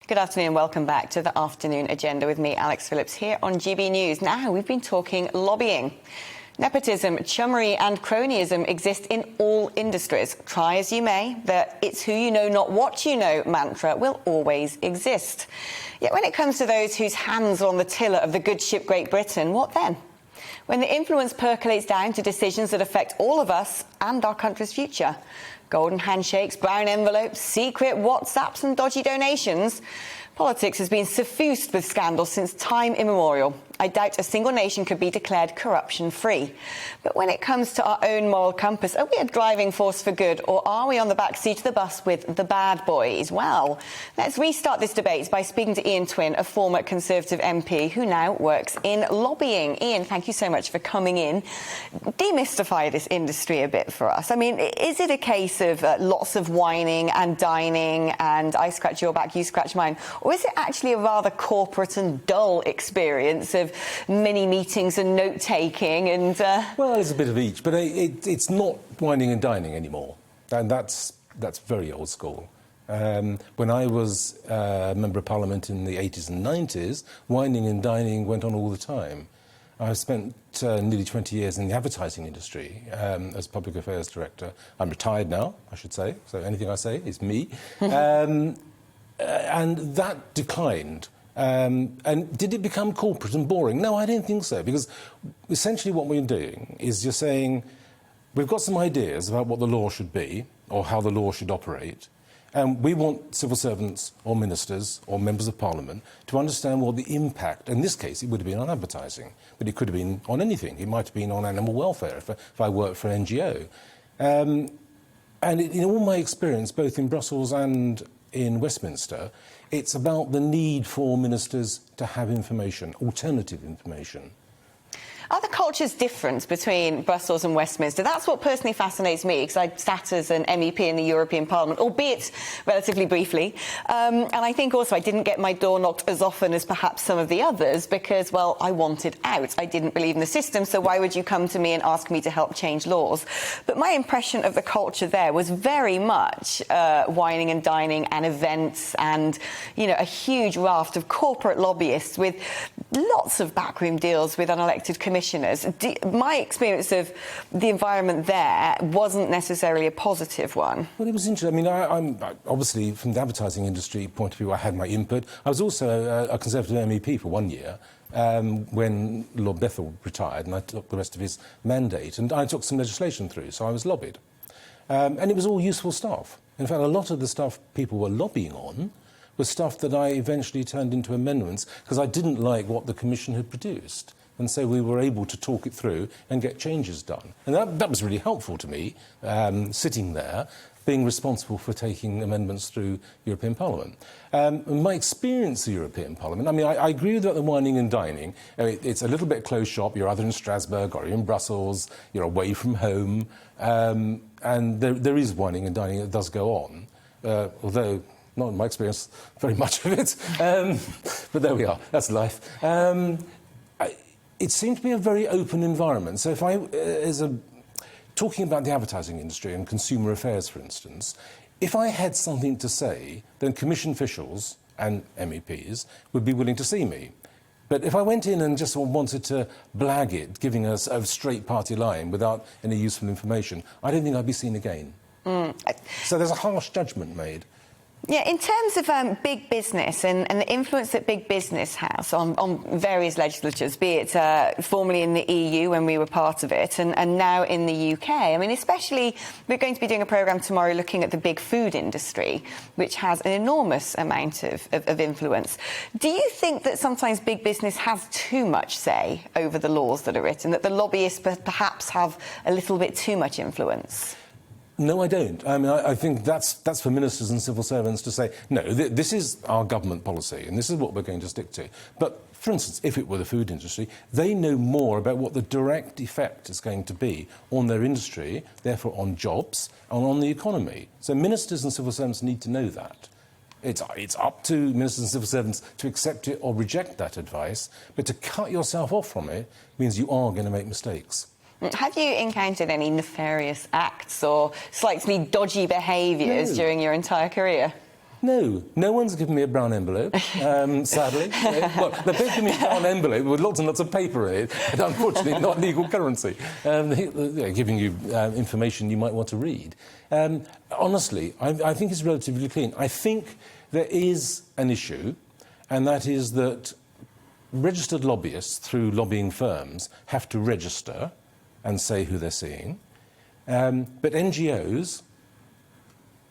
Good afternoon and welcome back to the Afternoon Agenda with me, Alex Phillips, here on GB News. Now, we've been talking lobbying. Nepotism, chummery and cronyism exist in all industries. Try as you may, the "it's who you know, not what you know" mantra will always exist. Yet when it comes to those whose hands are on the tiller of the good ship Great Britain, what then? When the influence percolates down to decisions that affect all of us and our country's future. Golden handshakes, brown envelopes, secret WhatsApps and dodgy donations. Politics has been suffused with scandals since time immemorial. I doubt a single nation could be declared corruption-free. But when it comes to our own moral compass, are we a driving force for good, or are we on the back seat of the bus with the bad boys? Well, let's restart this debate by speaking to Twinn, a former Conservative MP who now works in lobbying. Ian, thank you so much for coming in. Demystify this industry a bit for us. I mean, is it a case of lots of whining and dining and I scratch your back, you scratch mine? Or is it actually a rather corporate and dull experience of many meetings and note-taking and... Well, there's a bit of each, but it's not whining and dining anymore. And that's very old school. When I was a Member of Parliament in the 80s and 90s, whining and dining went on all the time. I spent nearly 20 years in the advertising industry as Public Affairs Director. I'm retired now, I should say, so anything I say is me. And that declined. And did it become corporate and boring? No, I don't think so, because essentially what we're doing is you're saying we've got some ideas about what the law should be or how the law should operate, and we want civil servants or ministers or members of parliament to understand what the impact, in this case it would have been on advertising, but it could have been on anything. It might have been on animal welfare if I worked for an NGO. And in all my experience, both in Brussels and in Westminster, it's about the need for ministers to have information, alternative information. Are the cultures different between Brussels and Westminster? That's what personally fascinates me, because I sat as an MEP in the European Parliament, albeit relatively briefly. And I think also I didn't get my door knocked as often as perhaps some of the others because, well, I wanted out. I didn't believe in the system, so why would you come to me and ask me to help change laws? But my impression of the culture there was very much whining and dining and events and, you know, a huge raft of corporate lobbyists with lots of backroom deals with unelected commissioners. My experience of the environment there wasn't necessarily a positive one. Well, it was interesting. I mean, I'm obviously, from the advertising industry point of view, I had my input. I was also a Conservative MEP for 1 year when Lord Bethell retired, and I took the rest of his mandate. And I took some legislation through, so I was lobbied. And it was all useful stuff. In fact, a lot of the stuff people were lobbying on was stuff that I eventually turned into amendments because I didn't like what the Commission had produced. And so we were able to talk it through and get changes done. And that was really helpful to me, sitting there, being responsible for taking amendments through European Parliament. My experience of European Parliament, I mean, I agree with the whining and dining. It's a little bit closed shop. You're either in Strasbourg or you're in Brussels. You're away from home. And there is whining and dining that does go on, although not in my experience very much of it. But there we are. That's life. It seemed to be a very open environment. So if I, talking about the advertising industry and consumer affairs, for instance, if I had something to say, then Commission officials and MEPs would be willing to see me. But if I went in and just wanted to blag it, giving us a straight party line without any useful information, I don't think I'd be seen again. So there's a harsh judgment made. Yeah, in terms of big business and the influence that big business has on various legislatures, be it formerly in the EU when we were part of it and now in the UK. I mean, especially, we're going to be doing a programme tomorrow looking at the big food industry, which has an enormous amount of influence. Do you think that sometimes big business has too much say over the laws that are written, that the lobbyists perhaps have a little bit too much influence? No, I don't. I mean, I think that's for ministers and civil servants to say, no, this is our government policy and this is what we're going to stick to. But, for instance, if it were the food industry, they know more about what the direct effect is going to be on their industry, therefore on jobs and on the economy. So ministers and civil servants need to know that. It's up to ministers and civil servants to accept it or reject that advice, but to cut yourself off from it means you are going to make mistakes. Have you encountered any nefarious acts or slightly dodgy behaviours during your entire career? No, no one's given me a brown envelope, sadly. Well, they've both given me a brown envelope with lots and lots of paper in it, and unfortunately not legal currency, they're giving you information you might want to read. Honestly, I think it's relatively clean. I think there is an issue, and that is that registered lobbyists through lobbying firms have to register and say who they're seeing. But NGOs,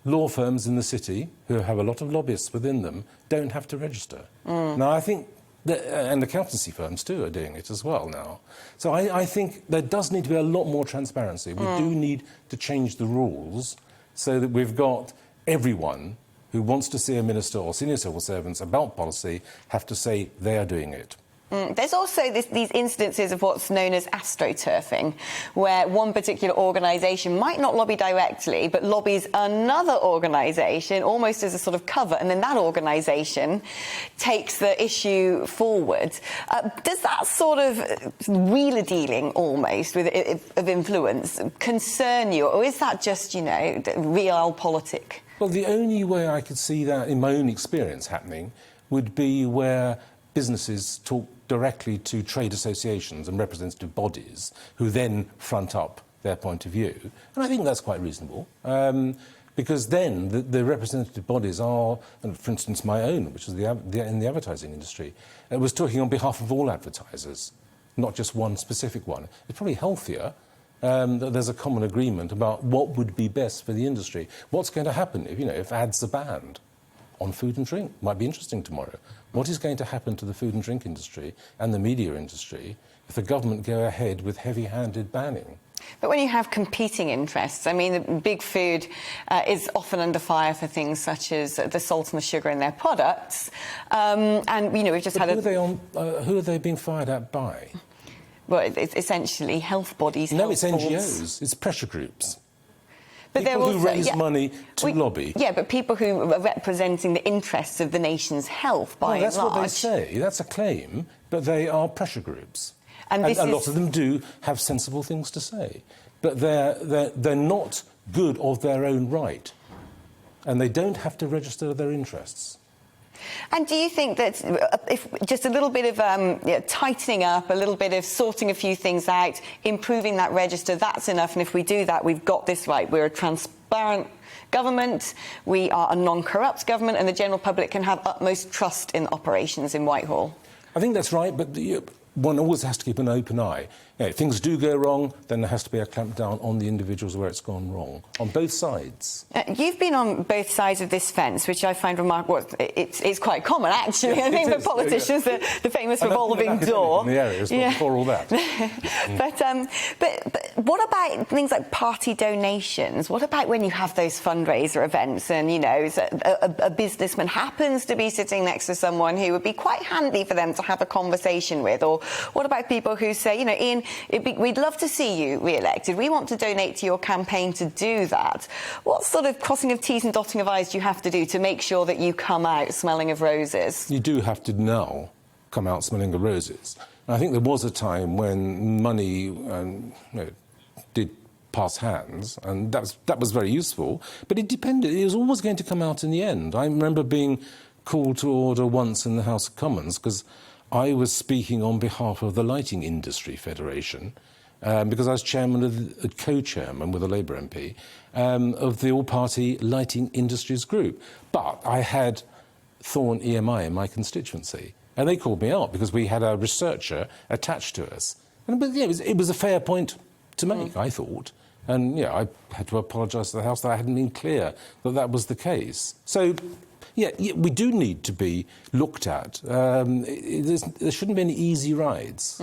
law firms in the city, who have a lot of lobbyists within them, don't have to register. Now, I think, and accountancy firms too are doing it as well now. So I think there does need to be a lot more transparency. We do need to change the rules so that we've got everyone who wants to see a minister or senior civil servants about policy have to say they are doing it. There's also these instances of what's known as astroturfing, where one particular organisation might not lobby directly, but lobbies another organisation almost as a sort of cover, and then that organisation takes the issue forward. Does that sort of wheeler dealing almost of influence concern you, or is that just, you know, realpolitik? Well, the only way I could see that in my own experience happening would be where businesses talk directly to trade associations and representative bodies who then front up their point of view. And I think that's quite reasonable, because then the representative bodies are, and for instance, my own, which is in the advertising industry, was talking on behalf of all advertisers, not just one specific one. It's probably healthier that there's a common agreement about what would be best for the industry. What's going to happen if ads are banned on food and drink? Might be interesting tomorrow. What is going to happen to the food and drink industry and the media industry if the government go ahead with heavy-handed banning? But when you have competing interests, I mean, big food is often under fire for things such as the salt and the sugar in their products. And, you know, we've just had who are they being fired at by? Well, it's essentially health bodies. No, it's NGOs. It's pressure groups. But people who raise money to lobby. Yeah, but people who are representing the interests of the nation's health, by and large. That's what they say. That's a claim, but they are pressure groups. And a lot of them do have sensible things to say. But they're not good of their own right. And they don't have to register their interests. And do you think that if just a little bit of tightening up, a little bit of sorting a few things out, improving that register, that's enough? And if we do that, we've got this right. We're a transparent government, we are a non-corrupt government, and the general public can have utmost trust in operations in Whitehall. I think that's right, but one always has to keep an open eye. If things do go wrong, then there has to be a clampdown on the individuals where it's gone wrong, on both sides. You've been on both sides of this fence, which I find remarkable. It's quite common, actually. Yeah, I think for politicians, the famous revolving door. In the areas before all that. But what about things like party donations? What about when you have those fundraiser events and, you know, a businessman happens to be sitting next to someone who would be quite handy for them to have a conversation with? Or what about people who say, you know, Ian, we'd love to see you re-elected. We want to donate to your campaign to do that. What sort of crossing of T's and dotting of I's do you have to do to make sure that you come out smelling of roses? You do have to now come out smelling of roses. And I think there was a time when money did pass hands, and that was very useful. But it depended. It was always going to come out in the end. I remember being called to order once in the House of Commons because I was speaking on behalf of the Lighting Industry Federation, because I was co-chairman with a Labour MP of the all-party Lighting Industries Group. But I had Thorn EMI in my constituency, and they called me out because we had a researcher attached to us. But yeah, it was a fair point to make, I thought. And yeah, I had to apologise to the House that I hadn't been clear that that was the case. So yeah, we do need to be looked at. There shouldn't be any easy rides.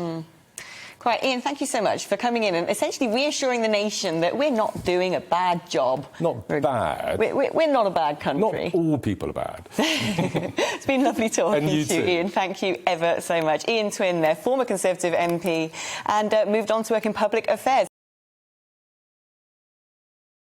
Quite. Ian, thank you so much for coming in and essentially reassuring the nation that we're not doing a bad job. Not bad. We're not a bad country. Not all people are bad. It's been lovely talking to you, Ian. Thank you ever so much. Ian Twinn, their former Conservative MP, and moved on to work in public affairs.